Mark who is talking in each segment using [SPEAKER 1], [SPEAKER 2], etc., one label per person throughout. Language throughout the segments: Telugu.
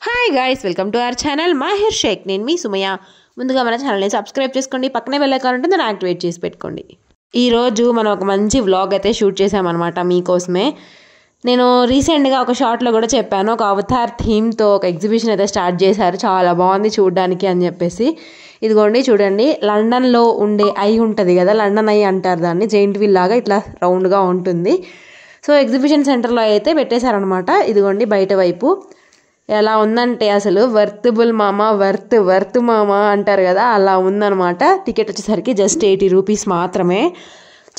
[SPEAKER 1] Hi guys, welcome to our channel Mahir Shaikh. నేను మీ సుమయ్య. ముందుగా మన ఛానల్ని సబ్స్క్రైబ్ చేసుకోండి, పక్కనే బెల్ ఐకాన్ ఉంటుంది, దాన్ని యాక్టివేట్ చేసి పెట్టుకోండి. ఈరోజు మనం ఒక మంచి వ్లాగ్ అయితే షూట్ చేసామన్నమాట మీకోసమే. నేను రీసెంట్గా ఒక షార్ట్లో కూడా చెప్పాను, ఒక అవతార్ థీమ్తో ఒక ఎగ్జిబిషన్ అయితే స్టార్ట్ చేశారు, చాలా బాగుంది చూడడానికి అని చెప్పేసి. ఇదిగోండి చూడండి, లండన్లో ఉండే ఐ ఉంటుంది కదా, లండన్ ఐ అంటారు దాన్ని, జెయింట్ వీల్ లాగా ఇట్లా రౌండ్గా ఉంటుంది. సో ఎగ్జిబిషన్ సెంటర్లో అయితే పెట్టేశారనమాట. ఇదిగోండి బయట వైపు ఎలా ఉందంటే అసలు వర్తబుల్ మామా, వర్త్ మామా అంటారు కదా, అలా ఉందన్నమాట. టికెట్ వచ్చేసరికి జస్ట్ 80 రూపీస్ మాత్రమే.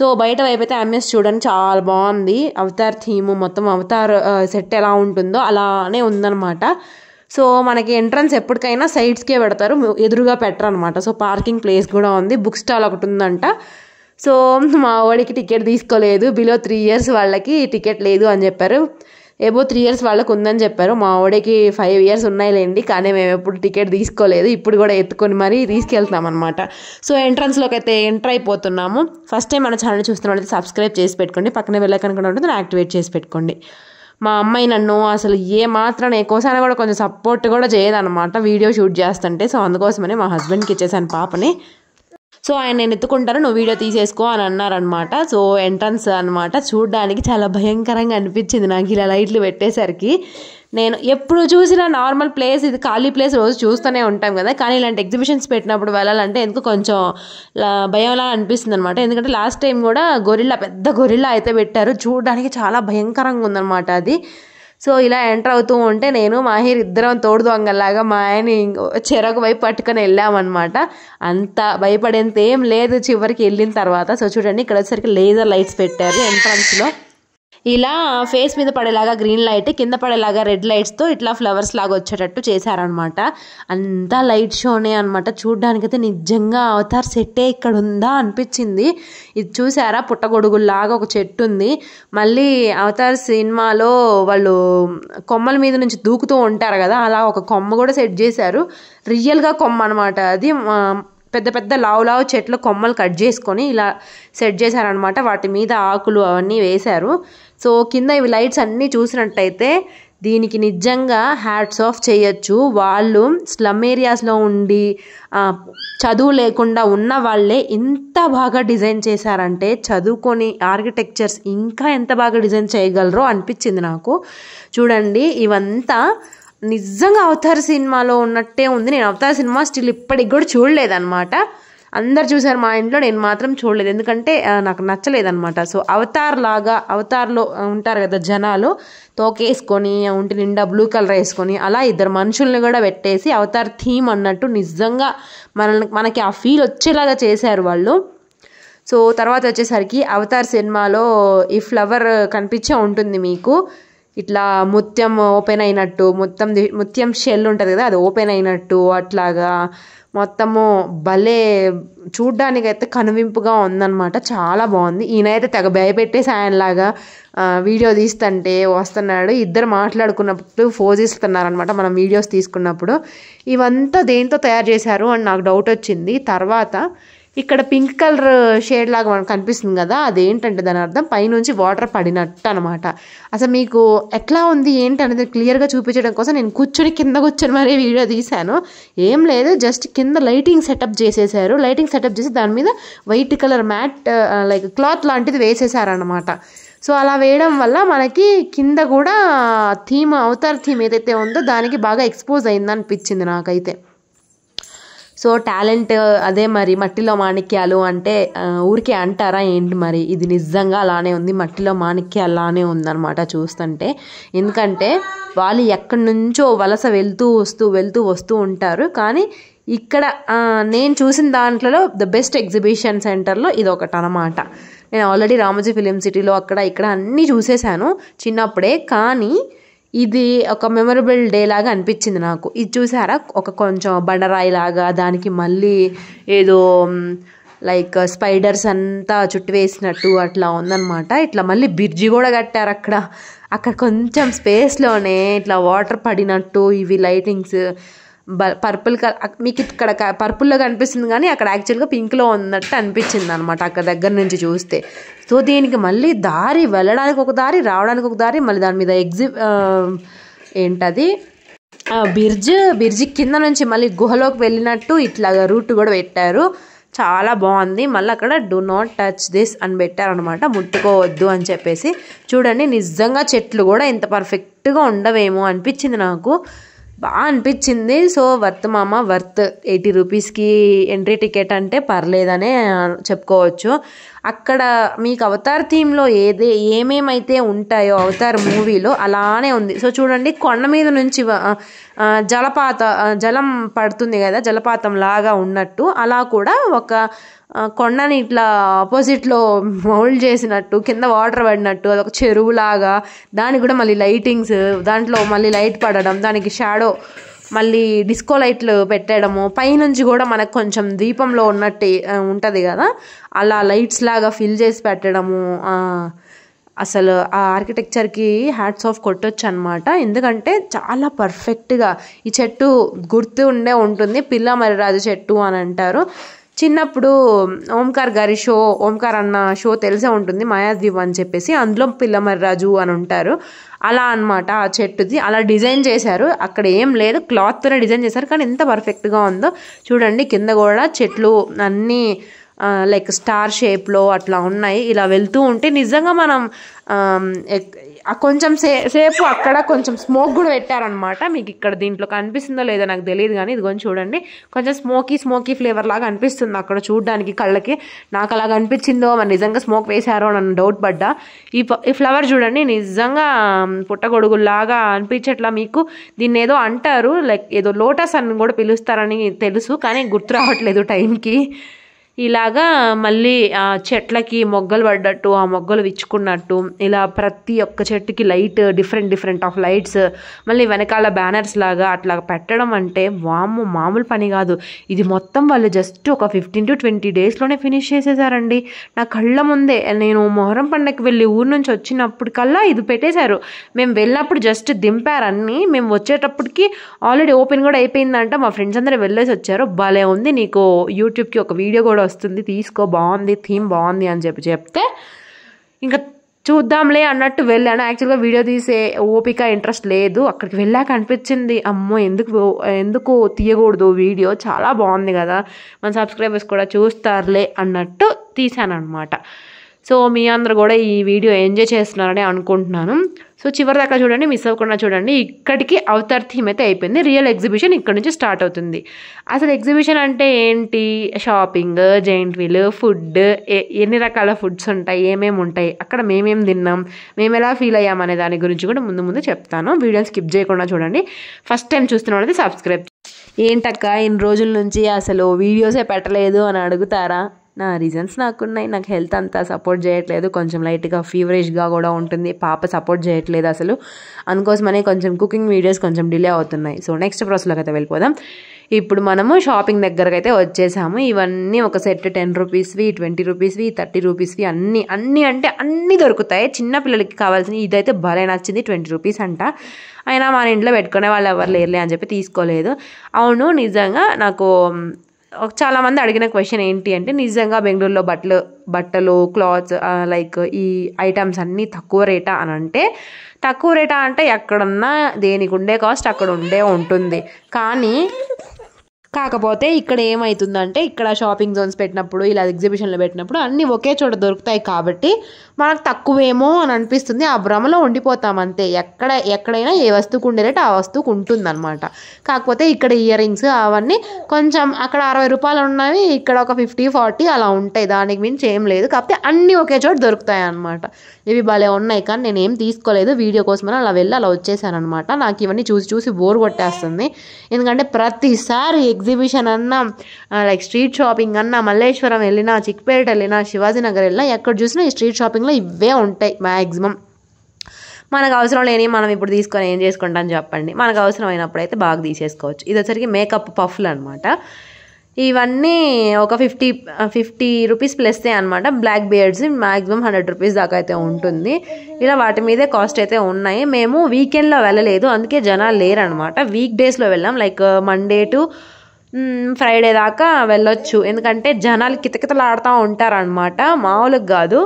[SPEAKER 1] సో బయట వైపు అయితే అంబియన్స్ చూడండి, చాలా బాగుంది. అవతార్ థీమ్ మొత్తం, అవతార్ సెట్ ఎలా ఉంటుందో అలానే ఉందన్నమాట. సో మనకి ఎంట్రన్స్ ఎప్పటికైనా సైడ్స్కే పెడతారు, ఎదురుగా పెట్టరు అనమాట. సో పార్కింగ్ ప్లేస్ కూడా ఉంది, బుక్ స్టాల్ ఒకటి ఉందంట. సో మా వాడికి టికెట్ తీసుకోలేదు, బిలో 3 years వాళ్ళకి టికెట్ లేదు అని చెప్పారు. ఏబో 3 years వాళ్ళకు ఉందని చెప్పారు. మా వాడికి 5 years ఉన్నాయిలేండి, కానీ మేము ఎప్పుడు టికెట్ తీసుకోలేదు, ఇప్పుడు కూడా ఎత్తుకొని మరీ తీసుకెళ్తాం అనమాట. సో ఎంట్రన్స్లోకి అయితే ఎంటర్ అయిపోతున్నాము. ఫస్ట్ టైం మన ఛానల్ చూస్తున్నట్లయితే సబ్స్క్రైబ్ చేసి పెట్టుకోండి, పక్కనే బెల్ ఐకాన్ కూడా ఉంటుంది, యాక్టివేట్ చేసి పెట్టుకోండి. మా అమ్మాయి నన్ను అసలు ఏ మాత్రం ఎక్కువసారి కూడా కొంచెం సపోర్ట్ కూడా చేయదన్నమాట వీడియో షూట్ చేస్తుంటే. సో అందుకోసమని మా హస్బెండ్కి ఇచ్చేసాను పాపని. సో ఆయన నేను ఎత్తుకుంటాను, నువ్వు వీడియో తీసేసుకో అని అన్నారనమాట. సో ఎంట్రన్స్ అనమాట, చూడడానికి చాలా భయంకరంగా అనిపించింది నాకు ఇలా లైట్లు పెట్టేసరికి. నేను ఎప్పుడు చూసినా నార్మల్ ప్లేస్, ఇది ఖాళీ ప్లేస్ రోజు చూస్తూనే ఉంటాం కదా, కానీ ఇలాంటి ఎగ్జిబిషన్స్ పెట్టినప్పుడు వెళ్ళాలంటే ఎందుకు కొంచెం భయంలా అనిపిస్తుంది అనమాట. ఎందుకంటే లాస్ట్ టైం కూడా పెద్ద గొరిల్లా అయితే పెట్టారు, చూడడానికి చాలా భయంకరంగా ఉందన్నమాట అది. సో ఇలా ఎంటర్ అవుతూ ఉంటే నేను మాహిర్ ఇద్దరం తోడు దొంగలాగా మా ఆయన చెరకు వైపు పట్టుకొని వెళ్ళామన్నమాట. అంత భయపడేంత ఏం లేదు చివరికి వెళ్ళిన తర్వాత. సో చూడండి, ఇక్కడ వచ్చేసరికి లేజర్ లైట్స్ పెట్టారు ఎంట్రన్స్లో. ఇలా ఫేస్ మీద పడేలాగా గ్రీన్ లైట్, కింద పడేలాగా రెడ్ లైట్స్తో ఇట్లా ఫ్లవర్స్ లాగా వచ్చేటట్టు చేశారనమాట. అంతా లైట్ షోనే అనమాట. చూడ్డానికైతే నిజంగా అవతార్ సెట్టే ఇక్కడ ఉందా అనిపించింది. ఇది చూసారా, పుట్టగొడుగుల్లాగా ఒక చెట్టు ఉంది. మళ్ళీ అవతార్ సినిమాలో వాళ్ళు కొమ్మల మీద నుంచి దూకుతూ ఉంటారు కదా, అలా ఒక కొమ్మ కూడా సెట్ చేశారు. రియల్గా కొమ్మ అనమాట అది. పెద్ద పెద్ద లావు చెట్లు కొమ్మలు కట్ చేసుకొని ఇలా సెట్ చేశారనమాట. వాటి మీద ఆకులు అవన్నీ వేశారు. సో కింద ఇవి లైట్స్ అన్నీ చూసినట్టయితే దీనికి నిజంగా హ్యాట్స్ ఆఫ్ చేయొచ్చు. వాళ్ళు స్లమ్ ఏరియాస్లో ఉండి చదువు లేకుండా ఉన్న వాళ్ళే ఇంత బాగా డిజైన్ చేశారంటే, చదువుకొని ఆర్కిటెక్చర్స్ ఇంకా ఎంత బాగా డిజైన్ చేయగలరో అనిపించింది నాకు. చూడండి, ఇవంతా నిజంగా అవతార్ సినిమాలో ఉన్నట్టే ఉంది. నేను అవతార్ సినిమా స్టిల్ ఇప్పటికి కూడా చూడలేదన్నమాట. అందరు చూసారు మా ఇంట్లో, నేను మాత్రం చూడలేదు, ఎందుకంటే నాకు నచ్చలేదన్నమాట. సో అవతార్లో ఉంటారు కదా జనాలు, తోకేసుకొని ఒంటి నిండా బ్లూ కలర్ వేసుకొని, అలా 2 మనుషుల్ని కూడా పెట్టేసి అవతార్ థీమ్ అన్నట్టు నిజంగా మనకి ఆ ఫీల్ వచ్చేలాగా చేశారు వాళ్ళు. సో తర్వాత వచ్చేసరికి అవతార్ సినిమాలో ఈ ఫ్లవర్ కనిపించే ఉంటుంది మీకు, ఇట్లా ముత్యం ఓపెన్ అయినట్టు, ముత్యం షెల్ ఉంటుంది కదా, అది ఓపెన్ అయినట్టు అట్లాగా మొత్తము భలే చూడ్డానికైతే కనువింపుగా ఉందన్నమాట. చాలా బాగుంది. ఈయనైతే తెగ భయపెట్టేసి ఆయనలాగా వీడియో తీస్తుంటే వస్తున్నాడు. ఇద్దరు మాట్లాడుకున్నప్పుడు ఫోజ్ ఇస్తున్నారనమాట మనం వీడియోస్ తీసుకున్నప్పుడు. ఇవంతా దేంతో తయారు చేశారు అని నాకు డౌట్ వచ్చింది. తర్వాత ఇక్కడ పింక్ కలర్ షేడ్ లాగా మనకు కనిపిస్తుంది కదా, అదేంటంటే దాని అర్థం పైనుంచి వాటర్ పడినట్టు అనమాట. అసలు మీకు ఎట్లా ఉంది ఏంటి అనేది క్లియర్గా చూపించడం కోసం నేను కింద కూర్చొని మరీ వీడియో తీశాను. ఏం లేదు, జస్ట్ కింద లైటింగ్ సెటప్ చేసేసారు. లైటింగ్ సెటప్ చేసి దాని మీద white colour matte like cloth లాంటిది వేసేసారనమాట. సో అలా వేయడం వల్ల మనకి కింద కూడా అవతార్ థీమ్ ఏదైతే ఉందో దానికి బాగా ఎక్స్పోజ్ అయిందనిపించింది నాకైతే. సో టాలెంట్ అదే మరి. మట్టిలో మాణిక్యాలు అంటే ఊరికే అంటారా ఏంటి మరి, ఇది నిజంగా అలానే ఉంది, మట్టిలో మాణిక్యాలానే ఉందన్నమాట చూస్తుంటే. ఎందుకంటే వాళ్ళు ఎక్కడి నుంచో వలస వెళ్తూ వస్తూ ఉంటారు, కానీ ఇక్కడ నేను చూసిన దాంట్లో ద బెస్ట్ ఎగ్జిబిషన్ సెంటర్లో ఇది ఒకటి అనమాట. నేను ఆల్రెడీ రామోజీ ఫిలిం సిటీలో అక్కడ ఇక్కడ అన్నీ చూసేసాను చిన్నప్పుడే, కానీ ఇది ఒక మెమరబుల్ డే లాగా అనిపించింది నాకు. ఇది చూసారా, ఒక కొంచెం బండరాయి లాగా, దానికి మళ్ళీ ఏదో లైక్ స్పైడర్స్ అంతా చుట్టు వేసినట్టు అట్లా ఉందన్నమాట. ఇట్లా మళ్ళీ బ్రిడ్జి కూడా కట్టారు అక్కడ కొంచెం స్పేస్లోనే ఇట్లా వాటర్ పడినట్టు ఇవి లైటింగ్స్. పర్పుల్ కలర్ మీకు ఇక్కడ పర్పుల్లో కనిపిస్తుంది, కానీ అక్కడ యాక్చువల్గా పింక్లో ఉన్నట్టు అనిపించింది అనమాట అక్కడ దగ్గర నుంచి చూస్తే. సో దీనికి మళ్ళీ దారి, వెళ్ళడానికి ఒక దారి, రావడానికి ఒక దారి, మళ్ళీ దాని మీద ఏంటది బ్రిడ్జి కింద నుంచి మళ్ళీ గుహలోకి వెళ్ళినట్టు ఇట్లాగా రూట్ కూడా పెట్టారు. చాలా బాగుంది. మళ్ళీ అక్కడ డూ నాట్ టచ్ దిస్ అని పెట్టారనమాట, ముట్టుకోవద్దు అని చెప్పేసి. చూడండి నిజంగా చెట్లు కూడా ఇంత పర్ఫెక్ట్గా ఉండవేమో అనిపించింది, నాకు బాగా అనిపించింది. సో వర్త్ మామ, వర్త్. 80 రూపీస్కి ఎంట్రీ టికెట్ అంటే పర్లేదనే చెప్పుకోవచ్చు. అక్కడ మీకు అవతార్ థీమ్లో ఏమేమైతే ఉంటాయో అవతార్ మూవీలో అలానే ఉంది. సో చూడండి కొండ మీద నుంచి జలం పడుతుంది కదా, జలపాతం లాగా ఉన్నట్టు అలా కూడా ఒక కొండని ఇట్లా ఆపోజిట్లో మౌల్డ్ చేసినట్టు, కింద వాటర్ పడినట్టు, అదొక చెరువు లాగా. దానికి కూడా మళ్ళీ లైటింగ్స్, దాంట్లో మళ్ళీ లైట్ పడడం, దానికి షాడో మళ్ళీ డిస్కో లైట్లు పెట్టడము, పైనుంచి కూడా మనకు కొంచెం దీపంలో ఉన్నట్టు ఉంటుంది కదా, అలా లైట్స్ లాగా ఫిల్ చేసి పెట్టడము. అసలు ఆ ఆర్కిటెక్చర్కి హ్యాట్స్ ఆఫ్ కొట్టొచ్చు అనమాట. ఎందుకంటే చాలా పర్ఫెక్ట్గా ఈ చెట్టు గుర్తు ఉంటుంది, పిల్ల మర్రిరాజు చెట్టు అని అంటారు. చిన్నప్పుడు ఓంకార్ గారి ఓంకార్ అన్న షో తెలిసే ఉంటుంది, మాయాద్వీప్ అని చెప్పేసి. అందులో పిల్ల మర్రిరాజు అని ఉంటారు. అలా అనమాట ఆ చెట్టుది అలా డిజైన్ చేశారు. అక్కడ ఏం లేదు, క్లాత్తోనే డిజైన్ చేశారు, కానీ ఎంత పర్ఫెక్ట్గా ఉందో చూడండి. కింద కూడా చెట్లు అన్నీ లైక్ స్టార్ షేప్లో అట్లా ఉన్నాయి. ఇలా వెళ్తూ ఉంటే నిజంగా మనం కొంచెం సేపు అక్కడ కొంచెం స్మోక్ కూడా పెట్టారనమాట. మీకు ఇక్కడ దీంట్లో కనిపిస్తుందో లేదో నాకు తెలియదు, కానీ ఇదిగోని చూడండి కొంచెం స్మోకీ ఫ్లేవర్ లాగా అనిపిస్తుంది అక్కడ చూడడానికి కళ్ళకి. నాకు అలాగ అనిపించిందో మరి నిజంగా స్మోక్ వేశారో నన్ను డౌట్ పడ్డా. ఈ ఫ్లవర్ చూడండి నిజంగా పుట్టగొడుగులాగా అనిపించట్లా మీకు. దీన్ని ఏదో అంటారు, లైక్ ఏదో లోటస్ అని కూడా పిలుస్తారని తెలుసు, కానీ గుర్తు రావట్లేదు టైంకి. ఇలాగా మళ్ళీ ఆ చెట్లకి మొగ్గలు పడ్డట్టు, ఆ మొగ్గలు విచ్చుకున్నట్టు, ఇలా ప్రతి ఒక్క చెట్టుకి లైట్ డిఫరెంట్ ఆఫ్ లైట్స్, మళ్ళీ వెనకాల బ్యానర్స్ లాగా అట్లా పెట్టడం అంటే వామ్మో మామూలు పని కాదు. ఇది మొత్తం వాళ్ళు జస్ట్ ఒక 15 to 20 డేస్లోనే ఫినిష్ చేసేసారండి. నా కళ్ళ ముందే. నేను మొహరం పండగకి వెళ్ళి ఊరు నుంచి వచ్చినప్పటికల్లా ఇది పెట్టేశారు. మేము వెళ్ళినప్పుడు జస్ట్ దింపారు అన్నీ, మేము వచ్చేటప్పటికి ఆల్రెడీ ఓపెన్ కూడా అయిపోయిందంట. మా ఫ్రెండ్స్ అందరూ వెళ్ళేసి వచ్చారు. భలే ఉంది, నీకు యూట్యూబ్కి ఒక వీడియో కూడా వస్తుంది, తీసుకో, బాగుంది, థీమ్ బాగుంది అని చెప్తే ఇంకా చూద్దాంలే అన్నట్టు వెళ్ళాను. యాక్చువల్గా వీడియో తీసే ఓపిక ఇంట్రెస్ట్ లేదు. అక్కడికి వెళ్ళాక అనిపించింది అమ్మో ఎందుకు తీయకూడదు వీడియో, చాలా బాగుంది కదా, మన సబ్స్క్రైబర్స్ కూడా చూస్తారులే అన్నట్టు తీసాను అనమాట. సో మీ అందరూ కూడా ఈ వీడియో ఎంజాయ్ చేస్తున్నారని అనుకుంటున్నాను. సో చివరి దాకా చూడండి, మిస్ అవ్వకుండా చూడండి. ఇక్కడికి అవతార్ థీమ్ అయితే అయిపోయింది. రియల్ ఎగ్జిబిషన్ ఇక్కడ నుంచి స్టార్ట్ అవుతుంది. అసలు ఎగ్జిబిషన్ అంటే ఏంటి, షాపింగ్, జైంట్ వీల్, ఫుడ్, ఎన్ని రకాల ఫుడ్స్ ఉంటాయి, ఏమేమి ఉంటాయి, అక్కడ మేమేం తిన్నాం, మేము ఎలా ఫీల్ అయ్యాం అనే దాని గురించి కూడా ముందు చెప్తాను. వీడియోని స్కిప్ చేయకుండా చూడండి. ఫస్ట్ టైం చూస్తున్న వాళ్ళైతే సబ్స్క్రైబ్. ఏంటక్క ఇన్ని రోజుల నుంచి అసలు వీడియోసే పెట్టలేదు అని అడుగుతారా? నా రీజన్స్ నాకున్నాయి. నాకు హెల్త్ అంతా సపోర్ట్ చేయట్లేదు, కొంచెం లైట్గా ఫీవరిష్గా కూడా ఉంటుంది, పాప సపోర్ట్ చేయట్లేదు అసలు. అందుకోసమనే కొంచెం కుకింగ్ వీడియోస్ కొంచెం డిలే అవుతున్నాయి. సో నెక్స్ట్ ప్రాసెస్లోకి అయితే వెళ్ళిపోదాం. ఇప్పుడు మనము షాపింగ్ దగ్గరకు అయితే వచ్చేసాము. ఇవన్నీ ఒక సెట్ 10 రూపీస్వి, 20 రూపీస్వి, 30 రూపీస్వి అన్నీ అంటే అన్నీ దొరుకుతాయి. చిన్నపిల్లలకి కావాల్సిన ఇదైతే భలే నచ్చింది, 20 రూపీస్ అంట. అయినా మన ఇంట్లో పెట్టుకునే వాళ్ళు ఎవరు లేరులే అని చెప్పి తీసుకోలేదు. అవును నిజంగా నాకు చాలామంది అడిగిన క్వశ్చన్ ఏంటి అంటే, నిజంగా బెంగళూరులో బట్టలు క్లాత్స్ లైక్ ఈ ఐటమ్స్ అన్నీ తక్కువ రేటా అని అంటే, తక్కువ రేటా అంటే ఎక్కడున్నా దేనికి ఉండే కాస్ట్ అక్కడ ఉంటుంది. కాకపోతే ఇక్కడ ఏమవుతుందంటే, ఇక్కడ షాపింగ్ జోన్స్ పెట్టినప్పుడు, ఇలా ఎగ్జిబిషన్లో పెట్టినప్పుడు అన్నీ ఒకే చోట దొరుకుతాయి కాబట్టి మనకు తక్కువేమో అని అనిపిస్తుంది. ఆ భ్రమలో ఉండిపోతాం అంతే. ఎక్కడైనా ఏ వస్తువుకు ఉండే రేటు ఆ వస్తువుకు ఉంటుందన్నమాట. కాకపోతే ఇక్కడ ఇయర్ రింగ్స్ అవన్నీ కొంచెం అక్కడ 60 రూపాయలు ఉన్నవి, ఇక్కడ ఒక 50-40 అలా ఉంటాయి. దానికి మించి ఏం లేదు. కాకపోతే అన్నీ ఒకే చోట దొరుకుతాయి అన్నమాట. ఇవి భలే ఉన్నాయి, కానీ నేను ఏం తీసుకోలేదు. వీడియో కోసమని అలా వచ్చేసాను అనమాట. నాకు ఇవన్నీ చూసి బోర్ కొట్టేస్తుంది. ఎందుకంటే ప్రతిసారి ఎగ్జిబిషన్ అన్నా, లైక్ స్ట్రీట్ షాపింగ్ అన్నా, మల్లేశ్వరం వెళ్ళినా, చిక్పేట వెళ్ళినా, శివాజీనగర్ వెళ్ళినా, ఎక్కడ చూసినా ఈ స్ట్రీట్ షాపింగ్లో ఇవే ఉంటాయి మ్యాక్సిమం. మనకు అవసరం లేని మనం ఇప్పుడు తీసుకొని ఏం చేసుకుంటాం చెప్పండి. మనకు అవసరం అయినప్పుడు అయితే బాగా తీసేసుకోవచ్చు. ఇది వచ్చరికి మేకప్ పఫ్లు అనమాట. ఇవన్నీ ఒక 50 రూపీస్ ప్లస్ే అనమాట. బ్లాక్ బియర్డ్స్ మ్యాక్సిమం 100 రూపీస్ దాకా అయితే ఉంటుంది. ఇలా వాటి మీదే కాస్ట్ అయితే ఉన్నాయి. మేము వీకెండ్లో వెళ్ళలేదు, అందుకే జనాలు లేరనమాట. వీక్ డేస్లో వెళ్ళాం, లైక్ మండే టు ఫ్రైడే దాకా వెళ్ళొచ్చు. ఎందుకంటే జనాలు కితకితలాడుతూ ఉంటారనమాట, మామూలుగా కాదు.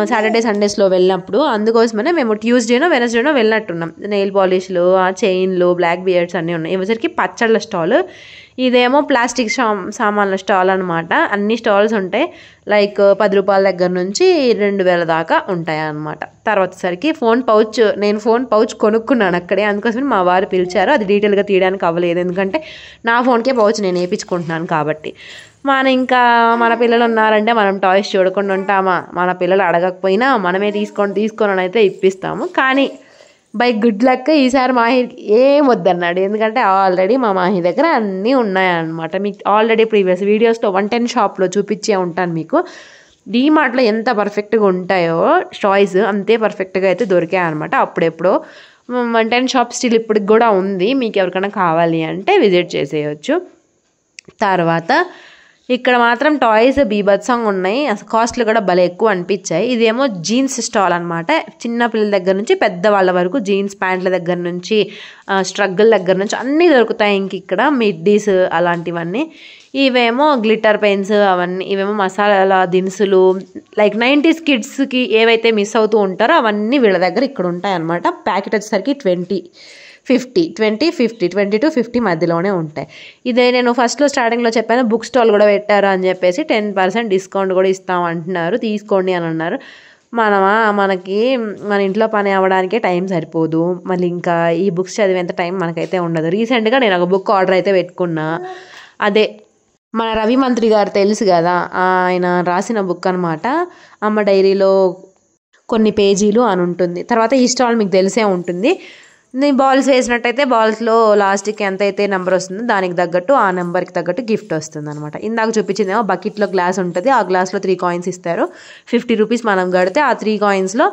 [SPEAKER 1] సాటర్డే సండేస్లో వెళ్ళినప్పుడు. అందుకోసమనే మేము ట్యూస్డేనో వెనస్డేనో వెళ్ళినట్టున్నాం. నెయిల్ పాలిష్లు, ఆ చైన్లు, బ్లాక్ బియర్డ్స్ అన్నీ ఉన్నాయి. ఇవసరికి పచ్చళ్ళ స్టాల్, ఇదేమో ప్లాస్టిక్ సామాన్ల స్టాల్ అనమాట. అన్ని స్టాల్స్ ఉంటాయి. లైక్ 10 రూపాయల దగ్గర నుంచి 2000 దాకా ఉంటాయి అన్నమాట. తర్వాత సరికి నేను ఫోన్ పౌచ్ కొనుక్కున్నాను అక్కడే. అందుకోసమే మా వారు పిలిచారు. అది డీటెయిల్గా తీయడానికి అవ్వలేదు, ఎందుకంటే నా ఫోన్కే పౌచ్ నేను వేయించుకుంటున్నాను కాబట్టి. మన పిల్లలు ఉన్నారంటే మనం టాయ్స్ చూడకుండా ఉంటామా? మన పిల్లలు అడగకపోయినా మనమే తీసుకొని అయితే ఇప్పిస్తాము. కానీ బై గుడ్ లక్ ఈసారి మాహిర్కి ఏం వద్దన్నాడు, ఎందుకంటే ఆల్రెడీ మా మాహి దగ్గర అన్నీ ఉన్నాయన్నమాట. మీకు ఆల్రెడీ ప్రీవియస్ వీడియోస్లో 110 షాప్లో చూపించే ఉంటాను మీకు. డీమార్ట్లో ఎంత పర్ఫెక్ట్గా ఉంటాయో టాయ్స్, అంతే పర్ఫెక్ట్గా అయితే దొరికాయి అనమాట. అప్పుడెప్పుడో 110 షాప్ స్టిల్ ఇప్పటికి కూడా ఉంది. మీకు ఎవరికైనా కావాలి అంటే విజిట్ చేసేయచ్చు. తర్వాత ఇక్కడ మాత్రం టాయ్స్ బీభత్సంగా ఉన్నాయి. అసలు కాస్ట్లు కూడా భలే ఎక్కువ అనిపించాయి. ఇదేమో జీన్స్ స్టాల్ అనమాట. చిన్న పిల్లల దగ్గర నుంచి పెద్దవాళ్ళ వరకు జీన్స్ ప్యాంట్ల దగ్గర నుంచి స్ట్రగ్గల్ దగ్గర నుంచి అన్నీ దొరుకుతాయి. ఇక్కడ మిడ్డీస్ అలాంటివన్నీ. ఇవేమో గ్లిటర్ పెన్స్ అవన్నీ. ఇవేమో మసాలా దినుసులు, లైక్ 90s కిడ్స్కి ఏవైతే మిస్ అవుతూ ఉంటారో అవన్నీ వీళ్ళ దగ్గర ఇక్కడ ఉంటాయి అనమాట. ప్యాకెట్ వచ్చేసరికి 20 to 50 మధ్యలోనే ఉంటాయి. ఇదే నేను ఫస్ట్లో స్టార్టింగ్లో చెప్పాను, బుక్ స్టాల్ కూడా పెట్టారు అని చెప్పేసి 10% డిస్కౌంట్ కూడా ఇస్తాం అంటున్నారు, తీసుకోండి అని అన్నారు. మనకి మన ఇంట్లో పని అవ్వడానికే టైం సరిపోదు, మళ్ళీ ఇంకా ఈ బుక్స్ చదివేంత టైం మనకైతే ఉండదు. రీసెంట్గా నేను ఒక బుక్ ఆర్డర్ అయితే పెట్టుకున్నా. అదే మన రవి మంత్రి గారు తెలుసు కదా, ఆయన రాసిన బుక్ అనమాట. అమ్మ డైరీలో కొన్ని పేజీలు అని ఉంటుంది. తర్వాత ఈ స్టాల్ మీకు తెలిసే ఉంటుంది. నేను బాల్స్ వేసినట్టయితే బాల్స్లో లాస్ట్కి ఎంత అయితే నెంబర్ వస్తుందో దానికి తగ్గట్టు ఆ నెంబర్కి తగ్గట్టు గిఫ్ట్ వస్తుంది అనమాట. ఇందాక చూపించిందేమో బకెట్లో గ్లాస్ ఉంటుంది. ఆ గ్లాస్లో 3 కాయిన్స్ ఇస్తారు. 50 రూపీస్ మనం కడితే ఆ 3 కాయిన్స్లో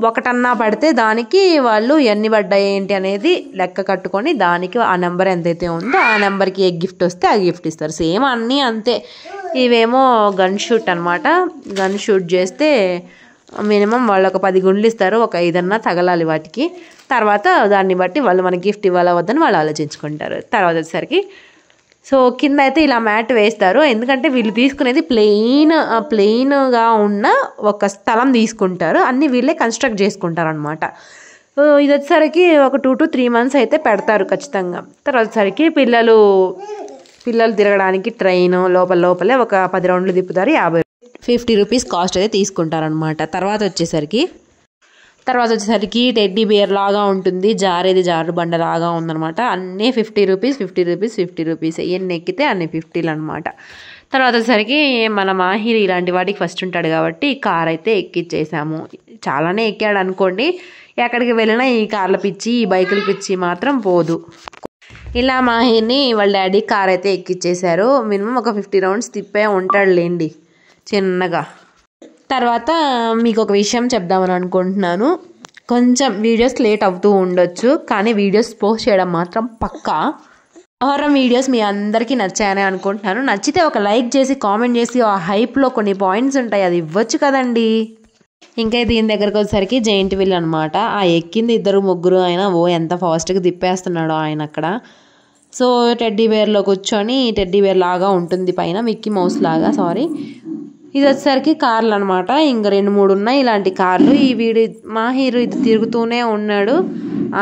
[SPEAKER 1] ఒకటన్నా పడితే దానికి వాళ్ళు ఎన్ని పడ్డాయి ఏంటి అనేది లెక్క కట్టుకొని దానికి ఆ నెంబర్ ఎంతైతే ఉందో ఆ నెంబర్కి ఏ గిఫ్ట్ వస్తే ఆ గిఫ్ట్ ఇస్తారు. సేమ్ అన్నీ అంతే. ఇవేమో గన్ షూట్ అనమాట. గన్ షూట్ చేస్తే మినిమం వాళ్ళు ఒక 10 గుండ్లు ఇస్తారు, ఒక 5 అన్నా తగలాలి వాటికి. తర్వాత దాన్ని బట్టి వాళ్ళు మనకి గిఫ్ట్ ఇవ్వాలా వద్దని వాళ్ళు ఆలోచించుకుంటారు. తర్వాత వచ్చేసరికి కింద అయితే ఇలా మ్యాట్ వేస్తారు, ఎందుకంటే వీళ్ళు తీసుకునేది ప్లెయిన్గా ఉన్న ఒక స్థలం తీసుకుంటారు, అన్నీ వీళ్ళే కన్స్ట్రక్ట్ చేసుకుంటారు అనమాట. ఇది వచ్చేసరికి ఒక 2 to 3 months అయితే పెడతారు ఖచ్చితంగా. తర్వాత వచ్చేసరికి పిల్లలు తిరగడానికి ట్రైన్ లోపలే ఒక 10 రౌండ్లు తిప్పుతారు. 50 రూపీస్ కాస్ట్ అయితే తీసుకుంటారనమాట. తర్వాత వచ్చేసరికి టెడ్డీ బియర్ లాగా ఉంటుంది, జారు బండ లాగా ఉందనమాట. అన్నీ 50 రూపీస్. ఎన్ని ఎక్కితే అన్ని 50లు అనమాట. తర్వాత వచ్చేసరికి మన మాహిర్ ఇలాంటి వాటికి ఫస్ట్ ఉంటాడు కాబట్టి కార్ అయితే ఎక్కిచ్చేసాము. చాలానే ఎక్కాడు అనుకోండి. ఎక్కడికి వెళ్ళినా ఈ కార్ల పిచ్చి, ఈ బైకుల పిచ్చి మాత్రం పోదు. ఇలా మాహిర్ని వాళ్ళ డాడీ కార్ అయితే ఎక్కిచ్చేశారు. మినిమం ఒక 50 రౌండ్స్ తిప్పే ఉంటాడు లేండి చిన్నగా. తర్వాత మీకు ఒక విషయం చెప్దామని అనుకుంటున్నాను. కొంచెం వీడియోస్ లేట్ అవుతూ ఉండొచ్చు, కానీ వీడియోస్ పోస్ట్ చేయడం మాత్రం పక్కా. హారర్ వీడియోస్ మీ అందరికీ నచ్చాయని అనుకుంటున్నాను. నచ్చితే ఒక లైక్ చేసి కామెంట్ చేసి ఆ హైప్లో కొన్ని పాయింట్స్ ఉంటాయి, అది ఇవ్వచ్చు కదండి. ఇంకా దీని దగ్గరకు వచ్చేసరికి జైంట్ వీల్ అనమాట. ఆ ఎక్కింది 2-3 అయినా ఎంత ఫాస్ట్గా తిప్పేస్తున్నాడో ఆయన అక్కడ. టెడ్డీ బేర్లో కూర్చొని, టెడ్డీ బేర్ లాగా ఉంటుంది పైన, మిక్కీ మౌస్ లాగా, ఇది వచ్చేసరికి కార్లు అనమాట. ఇంకా 2-3 ఉన్నాయి ఇలాంటి కార్లు. మా హీరో ఇది తిరుగుతూనే ఉన్నాడు.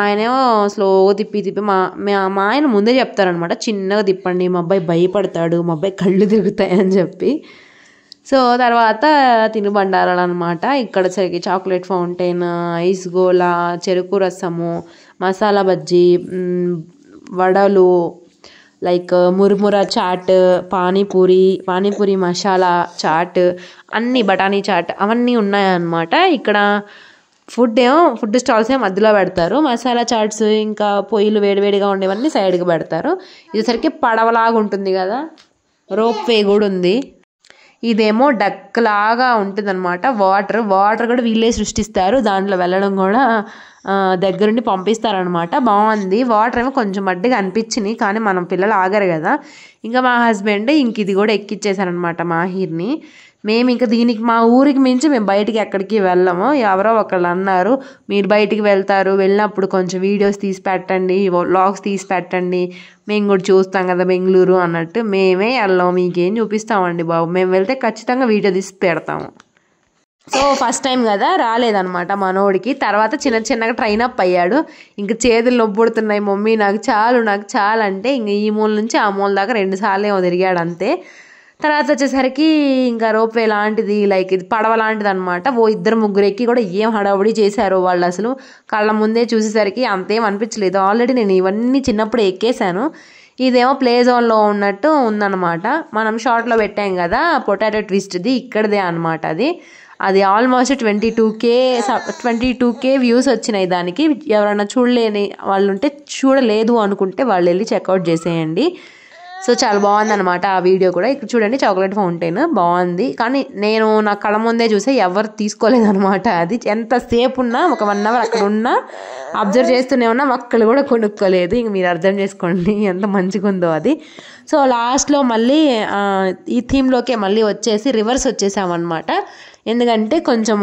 [SPEAKER 1] ఆయనేమో స్లోగా తిప్పి మా ఆయన ముందే చెప్తారనమాట, చిన్నగా తిప్పండి, మా అబ్బాయి భయపడతాడు, మా అబ్బాయి కళ్ళు తిరుగుతాయి అని చెప్పి. తర్వాత తినుబండారాలు అనమాట. ఇక్కడ వచ్చేసరికి చాక్లెట్ ఫౌంటైన్, ఐస్ గోలా, చెరుకు రసము, మసాలా బజ్జీ, వడలు, లైక్ మురుమురా చాట్, పానీపూరి మసాలా చాట్, అన్నీ బఠానీ చాట్ అవన్నీ ఉన్నాయన్నమాట. ఇక్కడ ఫుడ్ స్టాల్స్ మధ్యలో పెడతారు. మసాలా చాట్స్ ఇంకా పొయ్యిలు వేడివేడిగా ఉండేవన్నీ సైడ్కి పెడతారు. ఇది సరికి పడవలాగా ఉంటుంది కదా, రోప్ వే కూడా ఉంది. ఇదేమో డక్ లాగా ఉంటుంది అనమాట. వాటర్ కూడా వీళ్ళే సృష్టిస్తారు, దాంట్లో వెళ్ళడం కూడా దగ్గరుండి పంపిస్తారనమాట. బాగుంది. వాటర్ ఏమో కొంచెం మడ్డిగా అనిపించినాయి, కానీ మనం పిల్లలు ఆగరు కదా. ఇంకా మా హస్బెండ్ ఇది కూడా ఎక్కిచ్చేసారనమాట మాహిర్ని. మేము ఇంకా దీనికి మా ఊరికి మించి మేము బయటికి ఎక్కడికి వెళ్ళము. ఎవరో ఒకళ్ళు అన్నారు, మీరు బయటికి వెళ్ళినప్పుడు కొంచెం వీడియోస్ తీసి పెట్టండి, వ్లాగ్స్ తీసి పెట్టండి, మేము కూడా చూస్తాం కదా బెంగళూరు అన్నట్టు. మేమే వెళ్ళాము, మీకేం చూపిస్తామండి బాబు, మేము వెళ్తే ఖచ్చితంగా వీడియో తీసి పెడతాము. సో ఫస్ట్ టైం కదా రాలేదనమాట మనోడికి. తర్వాత చిన్నగా ట్రైన్ అప్ అయ్యాడు. ఇంక చేతులు నొప్పుడుతున్నాయి మమ్మీ నాకు చాలు అంటే ఇంక ఈ మూల నుంచి ఆ మూల దాకా 2 సార్లు ఏమో తిరిగాడు అంతే. తర్వాత వచ్చేసరికి ఇంకా రోప్వే లాంటిది లైక్ ఇది పడవ లాంటిది అనమాట. 2-3 ఎక్కి కూడా ఏం హడావుడి చేశారో వాళ్ళు, అసలు కళ్ళ ముందే చూసేసరికి అంతేం అనిపించలేదు. ఆల్రెడీ నేను ఇవన్నీ చిన్నప్పుడు ఎక్కేసాను. ఇదేమో ప్లే జోన్లో ఉన్నట్టు ఉందన్నమాట. మనం షార్ట్లో పెట్టాం కదా పొటాటో ట్విస్ట్ది, ఇక్కడదే అనమాట అది ఆల్మోస్ట్ 22K వ్యూస్ వచ్చినాయి దానికి. ఎవరైనా చూడలేని వాళ్ళు ఉంటే, చూడలేదు అనుకుంటే వాళ్ళు వెళ్ళి చెక్అవుట్ చేసేయండి. సో చాలా బాగుందన్నమాట ఆ వీడియో కూడా. ఇక్కడ చూడండి చాక్లెట్ ఫౌంటైన్ బాగుంది, కానీ నేను నా కళ్ళ ముందే చూసే ఎవరు తీసుకోలేదనమాట. అది ఎంతసేపు ఉన్నా, ఒక 1 అవర్ అక్కడ ఉన్నా అబ్జర్వ్ చేస్తూనే ఉన్నా, ఒక్కళ్ళు కూడా కొనుక్కోలేదు. ఇంక మీరు అర్థం చేసుకోండి ఎంత మంచిగా ఉందో అది. సో లాస్ట్లో మళ్ళీ ఈ థీమ్లోకే మళ్ళీ రివర్స్ వచ్చేసామన్నమాట. ఎందుకంటే కొంచెం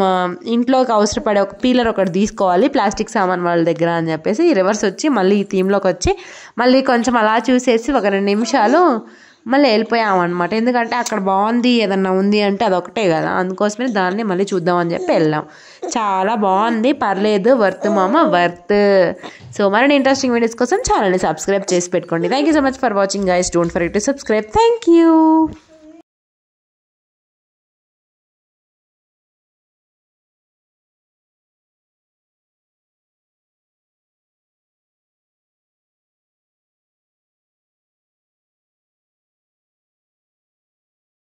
[SPEAKER 1] ఇంట్లోకి అవసరపడే ఒక పీలర్ ఒకటి తీసుకోవాలి ప్లాస్టిక్ సామాన్ వాళ్ళ దగ్గర అని చెప్పేసి రివర్స్ వచ్చి మళ్ళీ ఈ థీమ్లోకి వచ్చి మళ్ళీ కొంచెం అలా చూసేసి ఒక 2 నిమిషాలు మళ్ళీ వెళ్ళిపోయామన్నమాట. ఎందుకంటే అక్కడ బాగుంది ఏదన్నా ఉంది అంటే అదొకటే కదా, అందుకోసమే దాన్ని మళ్ళీ చూద్దామని చెప్పి వెళ్ళాం. చాలా బాగుంది, పర్లేదు, వర్త్ మామ వర్త్. సో మరిన్ని ఇంట్రెస్టింగ్ వీడియోస్ కోసం ఛానల్ని సబ్స్క్రైబ్ చేసి పెట్టుకోండి. Thank you so much for watching guys. Don't forget to subscribe. Thank you.